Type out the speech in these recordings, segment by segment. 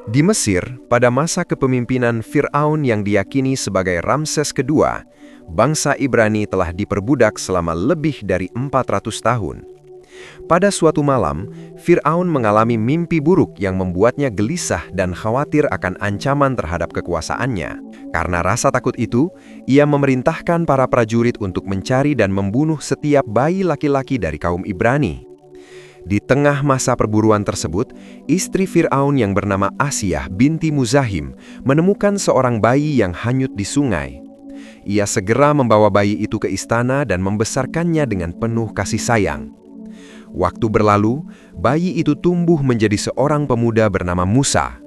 Di Mesir, pada masa kepemimpinan Fir'aun yang diyakini sebagai Ramses II, bangsa Ibrani telah diperbudak selama lebih dari 400 tahun. Pada suatu malam, Fir'aun mengalami mimpi buruk yang membuatnya gelisah dan khawatir akan ancaman terhadap kekuasaannya. Karena rasa takut itu, ia memerintahkan para prajurit untuk mencari dan membunuh setiap bayi laki-laki dari kaum Ibrani. Di tengah masa perburuan tersebut, istri Fir'aun yang bernama Asyah binti Muzahim menemukan seorang bayi yang hanyut di sungai. Ia segera membawa bayi itu ke istana dan membesarkannya dengan penuh kasih sayang. Waktu berlalu, bayi itu tumbuh menjadi seorang pemuda bernama Musa.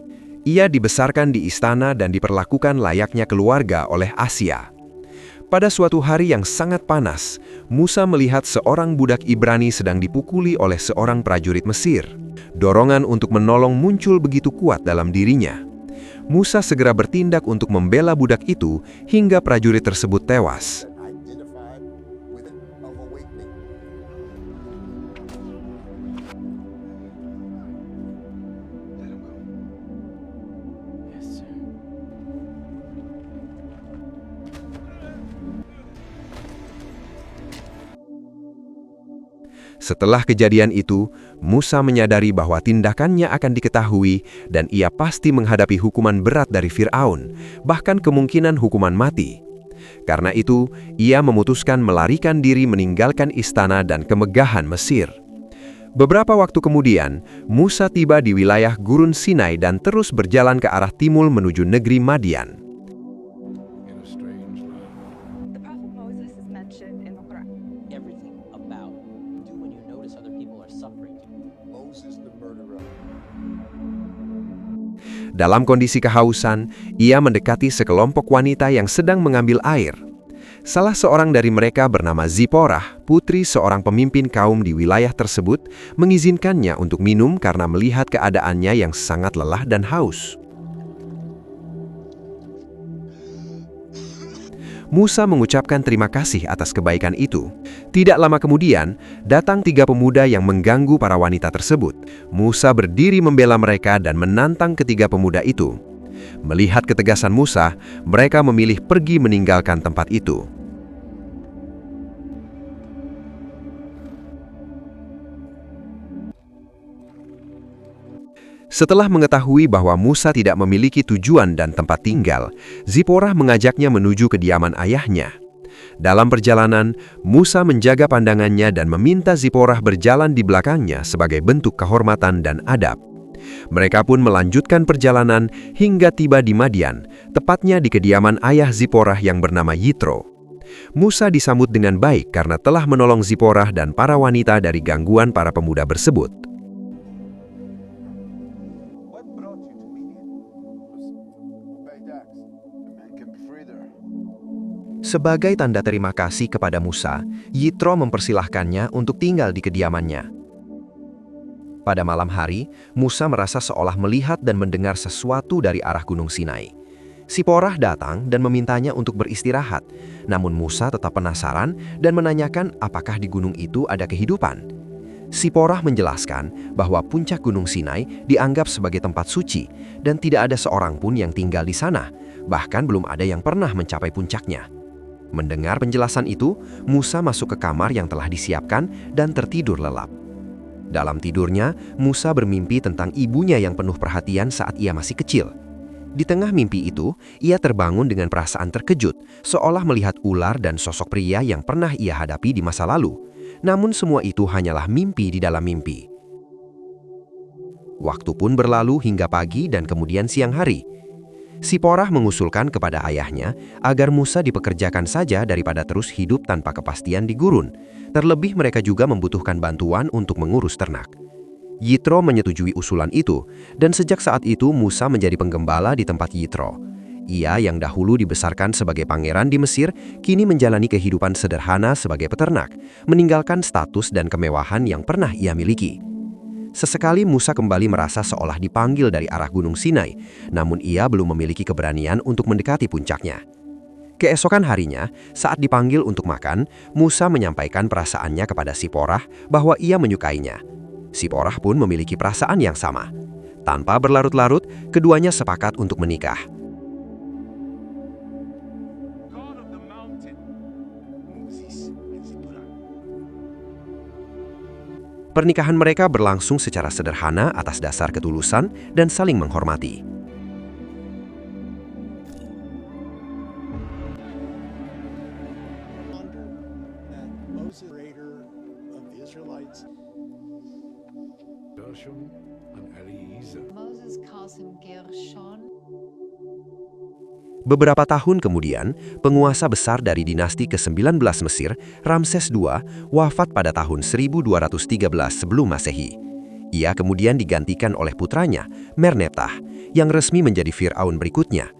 Ia dibesarkan di istana dan diperlakukan layaknya keluarga oleh Asyah. Pada suatu hari yang sangat panas, Musa melihat seorang budak Ibrani sedang dipukuli oleh seorang prajurit Mesir. Dorongan untuk menolong muncul begitu kuat dalam dirinya. Musa segera bertindak untuk membela budak itu hingga prajurit tersebut tewas. Setelah kejadian itu, Musa menyadari bahwa tindakannya akan diketahui dan ia pasti menghadapi hukuman berat dari Fir'aun, bahkan kemungkinan hukuman mati. Karena itu, ia memutuskan melarikan diri meninggalkan istana dan kemegahan Mesir. Beberapa waktu kemudian, Musa tiba di wilayah Gurun Sinai dan terus berjalan ke arah timur menuju negeri Madian. Dalam kondisi kehausan, ia mendekati sekelompok wanita yang sedang mengambil air. Salah seorang dari mereka bernama Ziporah, putri seorang pemimpin kaum di wilayah tersebut, mengizinkannya untuk minum karena melihat keadaannya yang sangat lelah dan haus. Musa mengucapkan terima kasih atas kebaikan itu. Tidak lama kemudian, datang 3 pemuda yang mengganggu para wanita tersebut. Musa berdiri membela mereka dan menantang ketiga pemuda itu. Melihat ketegasan Musa, mereka memilih pergi meninggalkan tempat itu. Setelah mengetahui bahwa Musa tidak memiliki tujuan dan tempat tinggal, Ziporah mengajaknya menuju kediaman ayahnya. Dalam perjalanan, Musa menjaga pandangannya dan meminta Ziporah berjalan di belakangnya sebagai bentuk kehormatan dan adab. Mereka pun melanjutkan perjalanan hingga tiba di Madian, tepatnya di kediaman ayah Ziporah yang bernama Yitro. Musa disambut dengan baik karena telah menolong Ziporah dan para wanita dari gangguan para pemuda tersebut. Sebagai tanda terima kasih kepada Musa, Yitro mempersilahkannya untuk tinggal di kediamannya. Pada malam hari, Musa merasa seolah melihat dan mendengar sesuatu dari arah Gunung Sinai. Ziporah datang dan memintanya untuk beristirahat, namun Musa tetap penasaran dan menanyakan apakah di gunung itu ada kehidupan. Ziporah menjelaskan bahwa puncak Gunung Sinai dianggap sebagai tempat suci dan tidak ada seorang pun yang tinggal di sana, bahkan belum ada yang pernah mencapai puncaknya. Mendengar penjelasan itu, Musa masuk ke kamar yang telah disiapkan dan tertidur lelap. Dalam tidurnya, Musa bermimpi tentang ibunya yang penuh perhatian saat ia masih kecil. Di tengah mimpi itu, ia terbangun dengan perasaan terkejut, seolah melihat ular dan sosok pria yang pernah ia hadapi di masa lalu. Namun semua itu hanyalah mimpi di dalam mimpi. Waktu pun berlalu hingga pagi dan kemudian siang hari. Ziporah mengusulkan kepada ayahnya agar Musa dipekerjakan saja daripada terus hidup tanpa kepastian di gurun. Terlebih mereka juga membutuhkan bantuan untuk mengurus ternak. Yitro menyetujui usulan itu, dan sejak saat itu Musa menjadi penggembala di tempat Yitro. Ia yang dahulu dibesarkan sebagai pangeran di Mesir, kini menjalani kehidupan sederhana sebagai peternak, meninggalkan status dan kemewahan yang pernah ia miliki. Sesekali Musa kembali merasa seolah dipanggil dari arah Gunung Sinai, namun ia belum memiliki keberanian untuk mendekati puncaknya. Keesokan harinya, saat dipanggil untuk makan, Musa menyampaikan perasaannya kepada Ziporah bahwa ia menyukainya. Ziporah pun memiliki perasaan yang sama. Tanpa berlarut-larut, keduanya sepakat untuk menikah. Pernikahan mereka berlangsung secara sederhana atas dasar ketulusan dan saling menghormati. Beberapa tahun kemudian, penguasa besar dari dinasti ke-19 Mesir, Ramses II, wafat pada tahun 1213 sebelum Masehi. Ia kemudian digantikan oleh putranya, Merneptah, yang resmi menjadi Firaun berikutnya.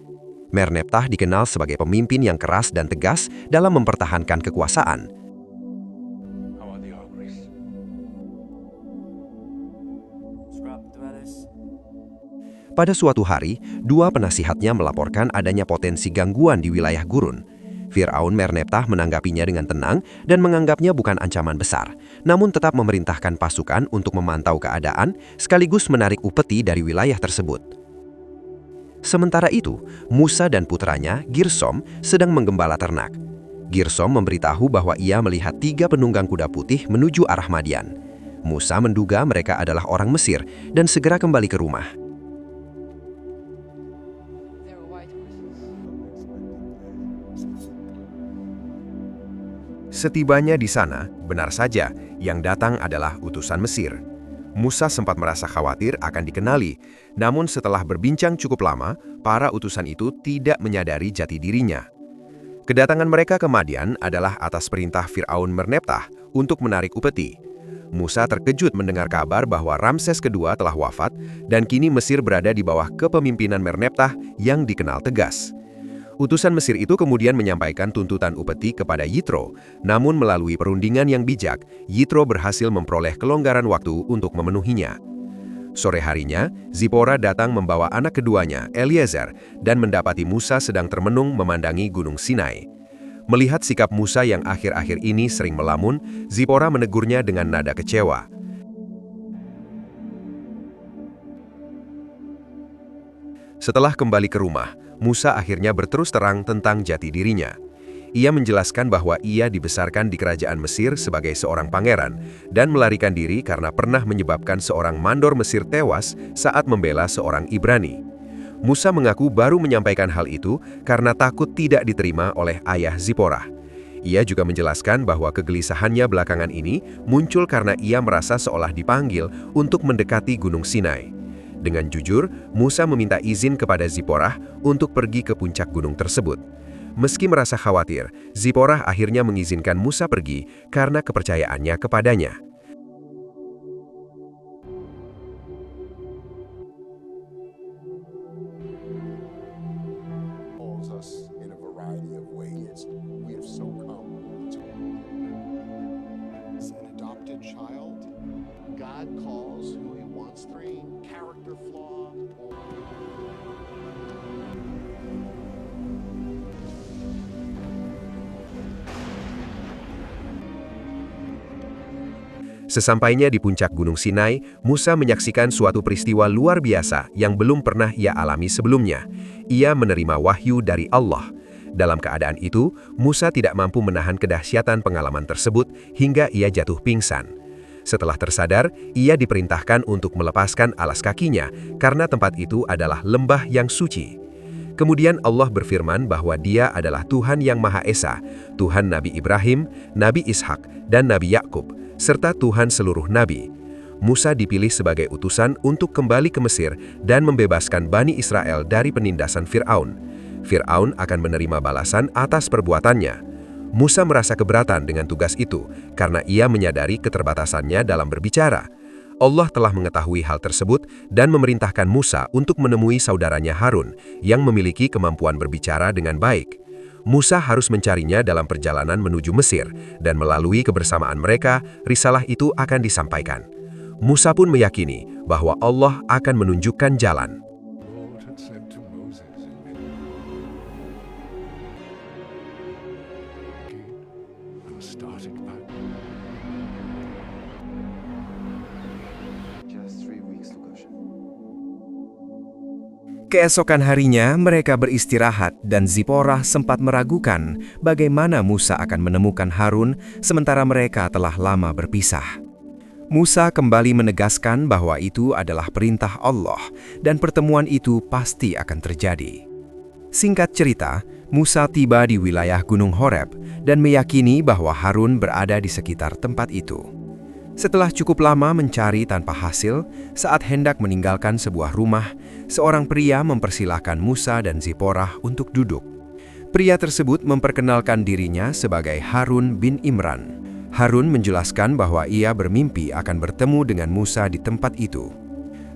Merneptah dikenal sebagai pemimpin yang keras dan tegas dalam mempertahankan kekuasaan. Pada suatu hari, dua penasihatnya melaporkan adanya potensi gangguan di wilayah gurun. Firaun Merneptah menanggapinya dengan tenang dan menganggapnya bukan ancaman besar, namun tetap memerintahkan pasukan untuk memantau keadaan sekaligus menarik upeti dari wilayah tersebut. Sementara itu, Musa dan putranya, Girsom, sedang menggembala ternak. Girsom memberitahu bahwa ia melihat 3 penunggang kuda putih menuju arah Madian. Musa menduga mereka adalah orang Mesir dan segera kembali ke rumah. Setibanya di sana, benar saja, yang datang adalah utusan Mesir. Musa sempat merasa khawatir akan dikenali, namun setelah berbincang cukup lama, para utusan itu tidak menyadari jati dirinya. Kedatangan mereka ke Madian adalah atas perintah Firaun Merneptah untuk menarik upeti. Musa terkejut mendengar kabar bahwa Ramses II telah wafat dan kini Mesir berada di bawah kepemimpinan Merneptah yang dikenal tegas. Utusan Mesir itu kemudian menyampaikan tuntutan upeti kepada Yitro, namun melalui perundingan yang bijak, Yitro berhasil memperoleh kelonggaran waktu untuk memenuhinya. Sore harinya, Zipora datang membawa anak keduanya, Eliezer, dan mendapati Musa sedang termenung memandangi Gunung Sinai. Melihat sikap Musa yang akhir-akhir ini sering melamun, Zipora menegurnya dengan nada kecewa. Setelah kembali ke rumah, Musa akhirnya berterus terang tentang jati dirinya. Ia menjelaskan bahwa ia dibesarkan di kerajaan Mesir sebagai seorang pangeran dan melarikan diri karena pernah menyebabkan seorang mandor Mesir tewas saat membela seorang Ibrani. Musa mengaku baru menyampaikan hal itu karena takut tidak diterima oleh ayah Zipora. Ia juga menjelaskan bahwa kegelisahannya belakangan ini muncul karena ia merasa seolah dipanggil untuk mendekati Gunung Sinai. Dengan jujur, Musa meminta izin kepada Zipora untuk pergi ke puncak gunung tersebut. Meski merasa khawatir, Zipora akhirnya mengizinkan Musa pergi karena kepercayaannya kepadanya. Sesampainya di puncak Gunung Sinai, Musa menyaksikan suatu peristiwa luar biasa yang belum pernah ia alami sebelumnya. Ia menerima wahyu dari Allah. Dalam keadaan itu, Musa tidak mampu menahan kedahsyatan pengalaman tersebut hingga ia jatuh pingsan. Setelah tersadar, ia diperintahkan untuk melepaskan alas kakinya karena tempat itu adalah lembah yang suci. Kemudian Allah berfirman bahwa Dia adalah Tuhan yang Maha Esa, Tuhan Nabi Ibrahim, Nabi Ishak, dan Nabi Yakub, serta Tuhan seluruh nabi. Musa dipilih sebagai utusan untuk kembali ke Mesir dan membebaskan Bani Israel dari penindasan Firaun. Firaun akan menerima balasan atas perbuatannya. Musa merasa keberatan dengan tugas itu karena ia menyadari keterbatasannya dalam berbicara. Allah telah mengetahui hal tersebut dan memerintahkan Musa untuk menemui saudaranya Harun yang memiliki kemampuan berbicara dengan baik. Musa harus mencarinya dalam perjalanan menuju Mesir, dan melalui kebersamaan mereka, risalah itu akan disampaikan. Musa pun meyakini bahwa Allah akan menunjukkan jalan. Keesokan harinya mereka beristirahat dan Ziporah sempat meragukan bagaimana Musa akan menemukan Harun sementara mereka telah lama berpisah. Musa kembali menegaskan bahwa itu adalah perintah Allah dan pertemuan itu pasti akan terjadi. Singkat cerita, Musa tiba di wilayah Gunung Horeb dan meyakini bahwa Harun berada di sekitar tempat itu. Setelah cukup lama mencari tanpa hasil, saat hendak meninggalkan sebuah rumah, seorang pria mempersilahkan Musa dan Ziporah untuk duduk. Pria tersebut memperkenalkan dirinya sebagai Harun bin Imran. Harun menjelaskan bahwa ia bermimpi akan bertemu dengan Musa di tempat itu.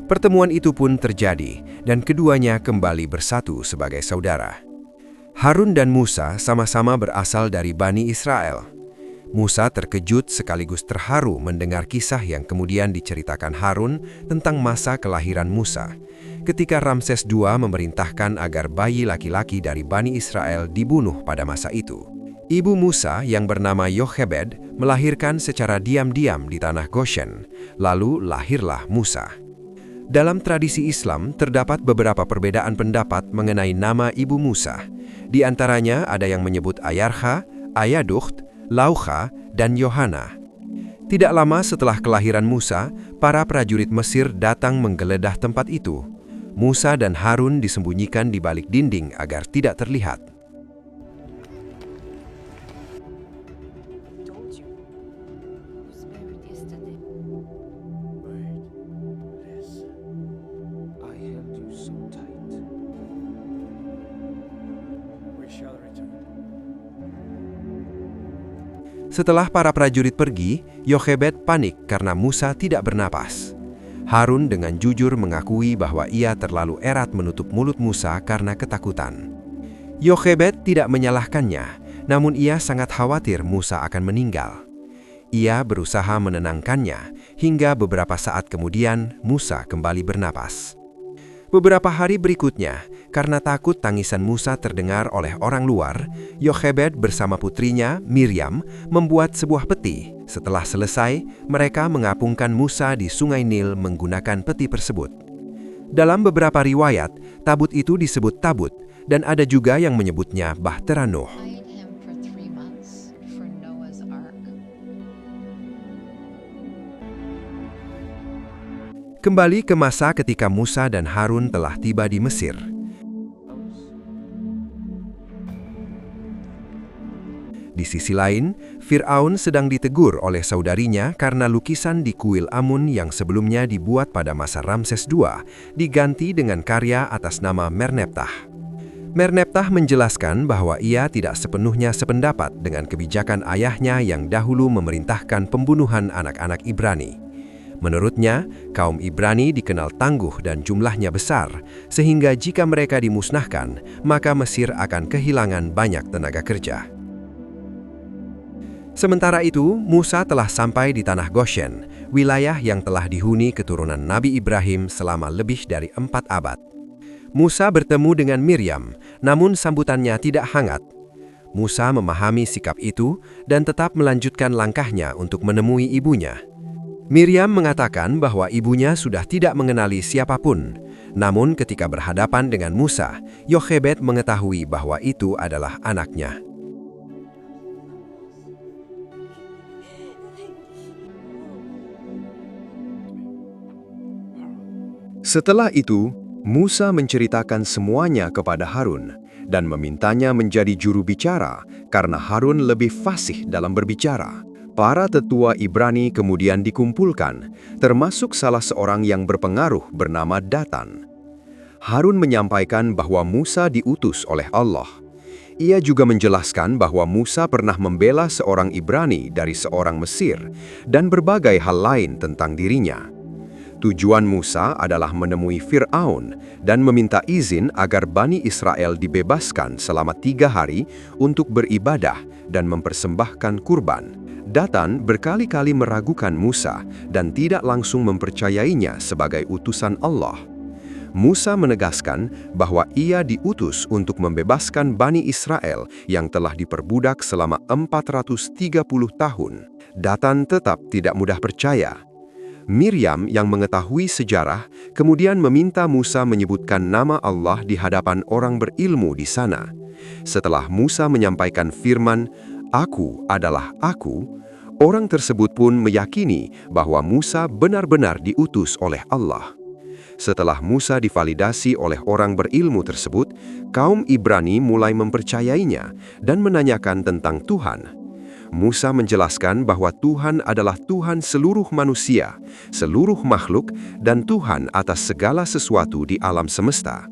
Pertemuan itu pun terjadi, dan keduanya kembali bersatu sebagai saudara. Harun dan Musa sama-sama berasal dari Bani Israel. Musa terkejut sekaligus terharu mendengar kisah yang kemudian diceritakan Harun tentang masa kelahiran Musa, ketika Ramses II memerintahkan agar bayi laki-laki dari Bani Israel dibunuh pada masa itu. Ibu Musa yang bernama Yochebed melahirkan secara diam-diam di tanah Goshen, lalu lahirlah Musa. Dalam tradisi Islam terdapat beberapa perbedaan pendapat mengenai nama ibu Musa. Di antaranya ada yang menyebut Ayarha, Ayaducht, Laucha, dan Yohana. Tidak lama setelah kelahiran Musa, para prajurit Mesir datang menggeledah tempat itu. Musa dan Harun disembunyikan di balik dinding agar tidak terlihat. Setelah para prajurit pergi, Yochebed panik karena Musa tidak bernapas. Harun dengan jujur mengakui bahwa ia terlalu erat menutup mulut Musa karena ketakutan. Yochebed tidak menyalahkannya, namun ia sangat khawatir Musa akan meninggal. Ia berusaha menenangkannya, hingga beberapa saat kemudian Musa kembali bernapas. Beberapa hari berikutnya, karena takut tangisan Musa terdengar oleh orang luar, Yochebed bersama putrinya, Miriam, membuat sebuah peti. Setelah selesai, mereka mengapungkan Musa di Sungai Nil menggunakan peti tersebut. Dalam beberapa riwayat, tabut itu disebut tabut, dan ada juga yang menyebutnya Bahtera Nuh. Kembali ke masa ketika Musa dan Harun telah tiba di Mesir. Di sisi lain, Fir'aun sedang ditegur oleh saudarinya karena lukisan di kuil Amun yang sebelumnya dibuat pada masa Ramses II diganti dengan karya atas nama Merneptah. Merneptah menjelaskan bahwa ia tidak sepenuhnya sependapat dengan kebijakan ayahnya yang dahulu memerintahkan pembunuhan anak-anak Ibrani. Menurutnya, kaum Ibrani dikenal tangguh dan jumlahnya besar, sehingga jika mereka dimusnahkan, maka Mesir akan kehilangan banyak tenaga kerja. Sementara itu, Musa telah sampai di tanah Goshen, wilayah yang telah dihuni keturunan Nabi Ibrahim selama lebih dari 4 abad. Musa bertemu dengan Miriam, namun sambutannya tidak hangat. Musa memahami sikap itu dan tetap melanjutkan langkahnya untuk menemui ibunya. Miriam mengatakan bahwa ibunya sudah tidak mengenali siapapun. Namun ketika berhadapan dengan Musa, Yochebed mengetahui bahwa itu adalah anaknya. Setelah itu, Musa menceritakan semuanya kepada Harun dan memintanya menjadi juru bicara karena Harun lebih fasih dalam berbicara. Para tetua Ibrani kemudian dikumpulkan, termasuk salah seorang yang berpengaruh bernama Datan. Harun menyampaikan bahwa Musa diutus oleh Allah. Ia juga menjelaskan bahwa Musa pernah membela seorang Ibrani dari seorang Mesir dan berbagai hal lain tentang dirinya. Tujuan Musa adalah menemui Fir'aun dan meminta izin agar Bani Israel dibebaskan selama 3 hari untuk beribadah dan mempersembahkan kurban. Datan berkali-kali meragukan Musa dan tidak langsung mempercayainya sebagai utusan Allah. Musa menegaskan bahwa ia diutus untuk membebaskan Bani Israel yang telah diperbudak selama 430 tahun. Datan tetap tidak mudah percaya. Miriam yang mengetahui sejarah kemudian meminta Musa menyebutkan nama Allah di hadapan orang berilmu di sana. Setelah Musa menyampaikan firman, "Aku adalah Aku," orang tersebut pun meyakini bahwa Musa benar-benar diutus oleh Allah. Setelah Musa divalidasi oleh orang berilmu tersebut, kaum Ibrani mulai mempercayainya dan menanyakan tentang Tuhan. Musa menjelaskan bahwa Tuhan adalah Tuhan seluruh manusia, seluruh makhluk, dan Tuhan atas segala sesuatu di alam semesta.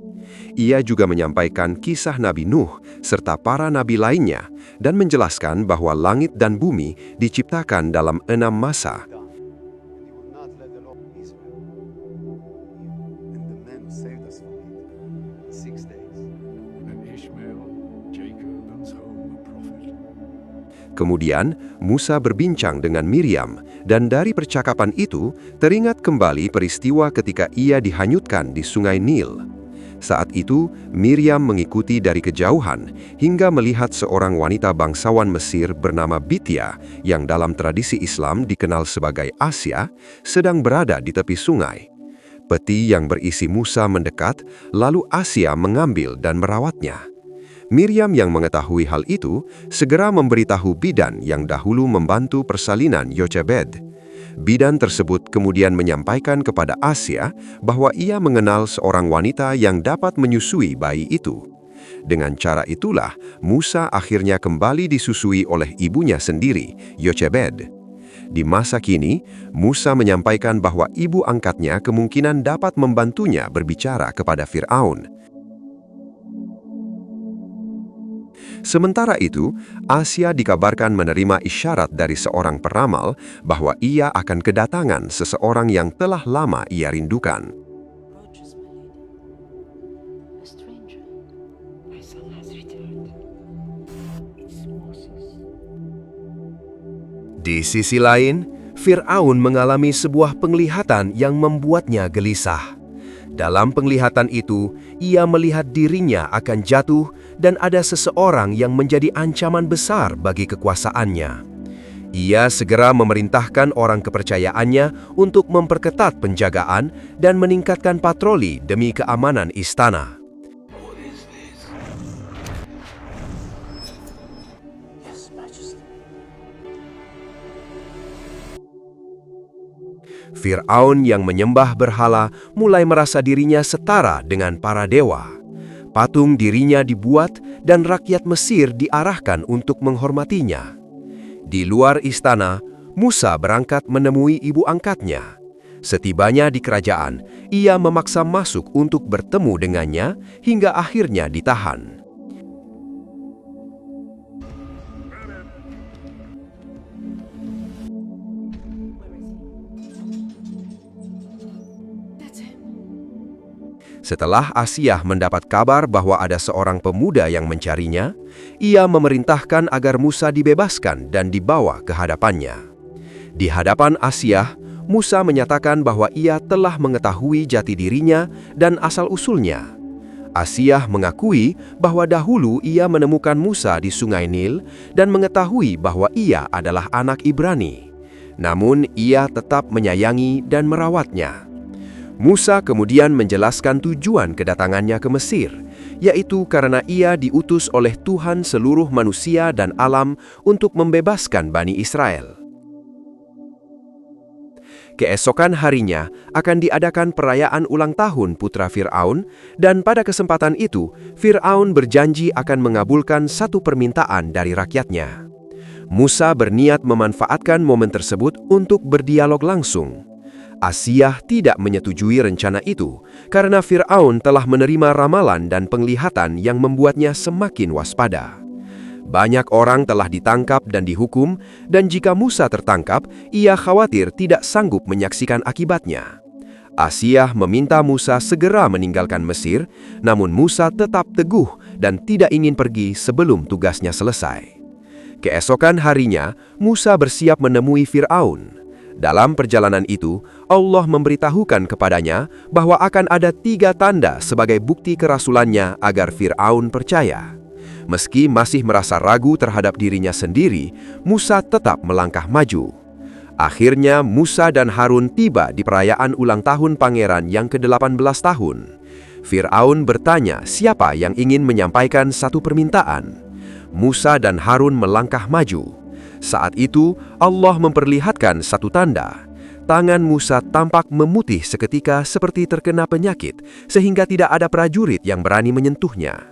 Ia juga menyampaikan kisah Nabi Nuh serta para nabi lainnya dan menjelaskan bahwa langit dan bumi diciptakan dalam 6 masa. Kemudian, Musa berbincang dengan Miriam, dan dari percakapan itu, teringat kembali peristiwa ketika ia dihanyutkan di sungai Nil. Saat itu, Miriam mengikuti dari kejauhan hingga melihat seorang wanita bangsawan Mesir bernama Bithia, yang dalam tradisi Islam dikenal sebagai Asia, sedang berada di tepi sungai. Peti yang berisi Musa mendekat, lalu Asia mengambil dan merawatnya. Miriam yang mengetahui hal itu segera memberitahu bidan yang dahulu membantu persalinan Yochebed. Bidan tersebut kemudian menyampaikan kepada Asia bahwa ia mengenal seorang wanita yang dapat menyusui bayi itu. Dengan cara itulah Musa akhirnya kembali disusui oleh ibunya sendiri, Yochebed. Di masa kini, Musa menyampaikan bahwa ibu angkatnya kemungkinan dapat membantunya berbicara kepada Fir'aun. Sementara itu, Asia dikabarkan menerima isyarat dari seorang peramal bahwa ia akan kedatangan seseorang yang telah lama ia rindukan. Di sisi lain, Fir'aun mengalami sebuah penglihatan yang membuatnya gelisah. Dalam penglihatan itu, ia melihat dirinya akan jatuh dan ada seseorang yang menjadi ancaman besar bagi kekuasaannya. Ia segera memerintahkan orang kepercayaannya untuk memperketat penjagaan dan meningkatkan patroli demi keamanan istana. Fir'aun yang menyembah berhala mulai merasa dirinya setara dengan para dewa. Patung dirinya dibuat dan rakyat Mesir diarahkan untuk menghormatinya. Di luar istana, Musa berangkat menemui ibu angkatnya. Setibanya di kerajaan, ia memaksa masuk untuk bertemu dengannya hingga akhirnya ditahan. Setelah Asia mendapat kabar bahwa ada seorang pemuda yang mencarinya, ia memerintahkan agar Musa dibebaskan dan dibawa ke hadapannya. Di hadapan Asia, Musa menyatakan bahwa ia telah mengetahui jati dirinya dan asal-usulnya. Asia mengakui bahwa dahulu ia menemukan Musa di Sungai Nil dan mengetahui bahwa ia adalah anak Ibrani. Namun ia tetap menyayangi dan merawatnya. Musa kemudian menjelaskan tujuan kedatangannya ke Mesir, yaitu karena ia diutus oleh Tuhan seluruh manusia dan alam untuk membebaskan Bani Israel. Keesokan harinya akan diadakan perayaan ulang tahun putra Fir'aun, dan pada kesempatan itu, Fir'aun berjanji akan mengabulkan satu permintaan dari rakyatnya. Musa berniat memanfaatkan momen tersebut untuk berdialog langsung. Asia tidak menyetujui rencana itu karena Fir'aun telah menerima ramalan dan penglihatan yang membuatnya semakin waspada. Banyak orang telah ditangkap dan dihukum, dan jika Musa tertangkap, ia khawatir tidak sanggup menyaksikan akibatnya. Asia meminta Musa segera meninggalkan Mesir, namun Musa tetap teguh dan tidak ingin pergi sebelum tugasnya selesai. Keesokan harinya, Musa bersiap menemui Fir'aun. Dalam perjalanan itu, Allah memberitahukan kepadanya bahwa akan ada 3 tanda sebagai bukti kerasulannya agar Fir'aun percaya. Meski masih merasa ragu terhadap dirinya sendiri, Musa tetap melangkah maju. Akhirnya Musa dan Harun tiba di perayaan ulang tahun pangeran yang ke-18 tahun. Fir'aun bertanya siapa yang ingin menyampaikan satu permintaan. Musa dan Harun melangkah maju. Saat itu Allah memperlihatkan satu tanda. Tangan Musa tampak memutih seketika seperti terkena penyakit, sehingga tidak ada prajurit yang berani menyentuhnya.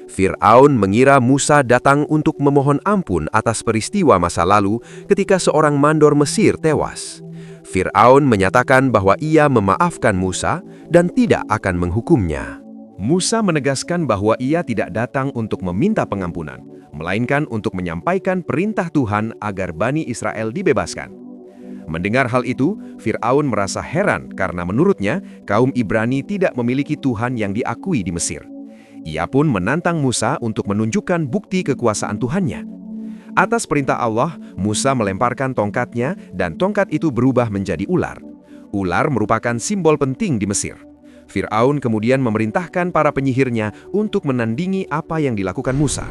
Fir'aun mengira Musa datang untuk memohon ampun atas peristiwa masa lalu ketika seorang mandor Mesir tewas. Fir'aun menyatakan bahwa ia memaafkan Musa dan tidak akan menghukumnya. Musa menegaskan bahwa ia tidak datang untuk meminta pengampunan, melainkan untuk menyampaikan perintah Tuhan agar Bani Israel dibebaskan. Mendengar hal itu, Fir'aun merasa heran karena menurutnya kaum Ibrani tidak memiliki Tuhan yang diakui di Mesir. Ia pun menantang Musa untuk menunjukkan bukti kekuasaan Tuhannya. Atas perintah Allah, Musa melemparkan tongkatnya dan tongkat itu berubah menjadi ular. Ular merupakan simbol penting di Mesir. Fir'aun kemudian memerintahkan para penyihirnya untuk menandingi apa yang dilakukan Musa.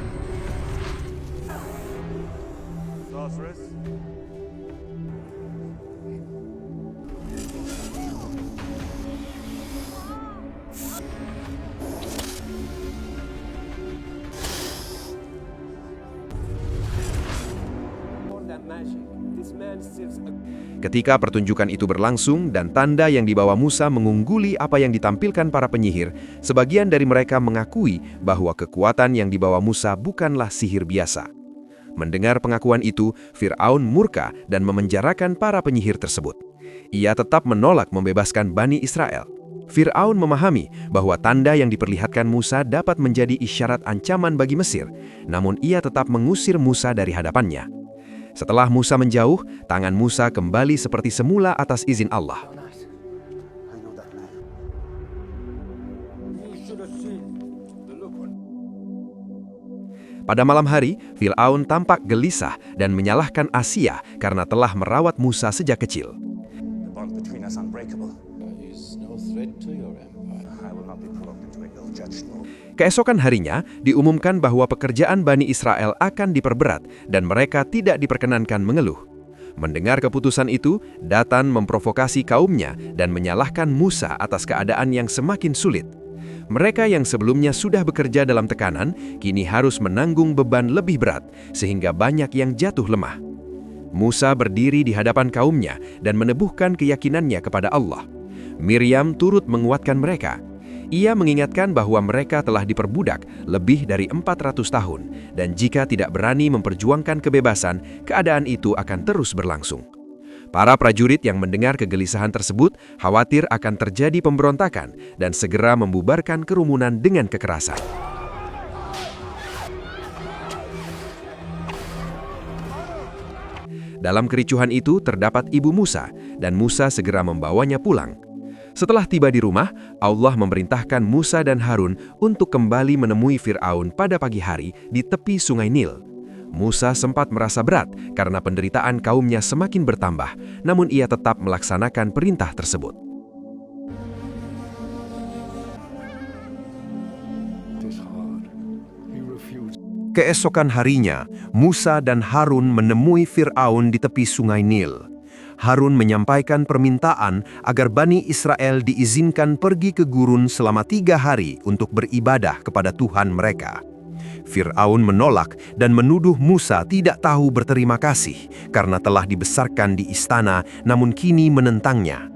Ketika pertunjukan itu berlangsung dan tanda yang dibawa Musa mengungguli apa yang ditampilkan para penyihir, sebagian dari mereka mengakui bahwa kekuatan yang dibawa Musa bukanlah sihir biasa. Mendengar pengakuan itu, Fir'aun murka dan memenjarakan para penyihir tersebut. Ia tetap menolak membebaskan Bani Israel. Fir'aun memahami bahwa tanda yang diperlihatkan Musa dapat menjadi isyarat ancaman bagi Mesir, namun ia tetap mengusir Musa dari hadapannya. Setelah Musa menjauh, tangan Musa kembali seperti semula atas izin Allah. Pada malam hari, Fir'aun tampak gelisah dan menyalahkan Asia karena telah merawat Musa sejak kecil. Keesokan harinya, diumumkan bahwa pekerjaan Bani Israel akan diperberat dan mereka tidak diperkenankan mengeluh. Mendengar keputusan itu, Datan memprovokasi kaumnya dan menyalahkan Musa atas keadaan yang semakin sulit. Mereka yang sebelumnya sudah bekerja dalam tekanan, kini harus menanggung beban lebih berat, sehingga banyak yang jatuh lemah. Musa berdiri di hadapan kaumnya dan meneguhkan keyakinannya kepada Allah. Miriam turut menguatkan mereka. Ia mengingatkan bahwa mereka telah diperbudak lebih dari 400 tahun, dan jika tidak berani memperjuangkan kebebasan, keadaan itu akan terus berlangsung. Para prajurit yang mendengar kegelisahan tersebut khawatir akan terjadi pemberontakan dan segera membubarkan kerumunan dengan kekerasan. Dalam kericuhan itu terdapat ibu Musa, dan Musa segera membawanya pulang. Setelah tiba di rumah, Allah memerintahkan Musa dan Harun untuk kembali menemui Fir'aun pada pagi hari di tepi Sungai Nil. Musa sempat merasa berat karena penderitaan kaumnya semakin bertambah, namun ia tetap melaksanakan perintah tersebut. Keesokan harinya, Musa dan Harun menemui Fir'aun di tepi Sungai Nil. Harun menyampaikan permintaan agar Bani Israel diizinkan pergi ke gurun selama 3 hari untuk beribadah kepada Tuhan mereka. Fir'aun menolak dan menuduh Musa tidak tahu berterima kasih karena telah dibesarkan di istana namun kini menentangnya.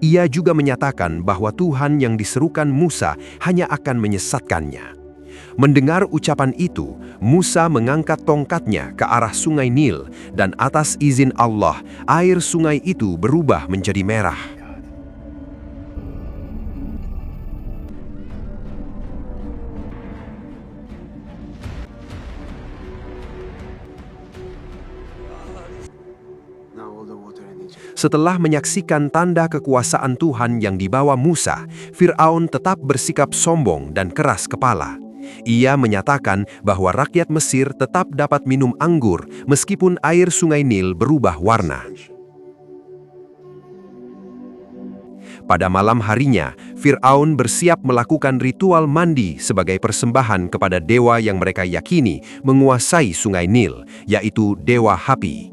Ia juga menyatakan bahwa Tuhan yang diserukan Musa hanya akan menyesatkannya. Mendengar ucapan itu, Musa mengangkat tongkatnya ke arah Sungai Nil dan atas izin Allah, air sungai itu berubah menjadi merah. Setelah menyaksikan tanda kekuasaan Tuhan yang dibawa Musa, Fir'aun tetap bersikap sombong dan keras kepala. Ia menyatakan bahwa rakyat Mesir tetap dapat minum anggur meskipun air Sungai Nil berubah warna. Pada malam harinya, Fir'aun bersiap melakukan ritual mandi sebagai persembahan kepada dewa yang mereka yakini menguasai Sungai Nil, yaitu Dewa Hapi.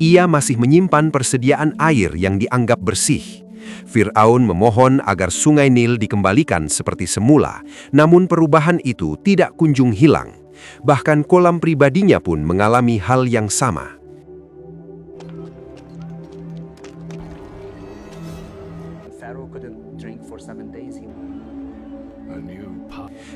Ia masih menyimpan persediaan air yang dianggap bersih. Fir'aun memohon agar sungai Nil dikembalikan seperti semula, namun perubahan itu tidak kunjung hilang. Bahkan kolam pribadinya pun mengalami hal yang sama.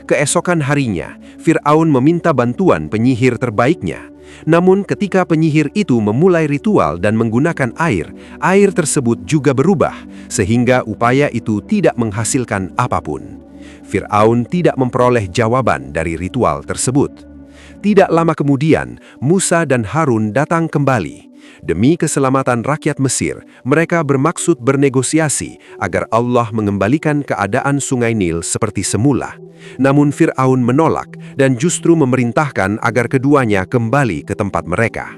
Keesokan harinya, Fir'aun meminta bantuan penyihir terbaiknya. Namun ketika penyihir itu memulai ritual dan menggunakan air tersebut juga berubah, sehingga upaya itu tidak menghasilkan apapun. Fir'aun tidak memperoleh jawaban dari ritual tersebut. Tidak lama kemudian, Musa dan Harun datang kembali. Demi keselamatan rakyat Mesir, mereka bermaksud bernegosiasi agar Allah mengembalikan keadaan sungai Nil seperti semula. Namun Fir'aun menolak dan justru memerintahkan agar keduanya kembali ke tempat mereka.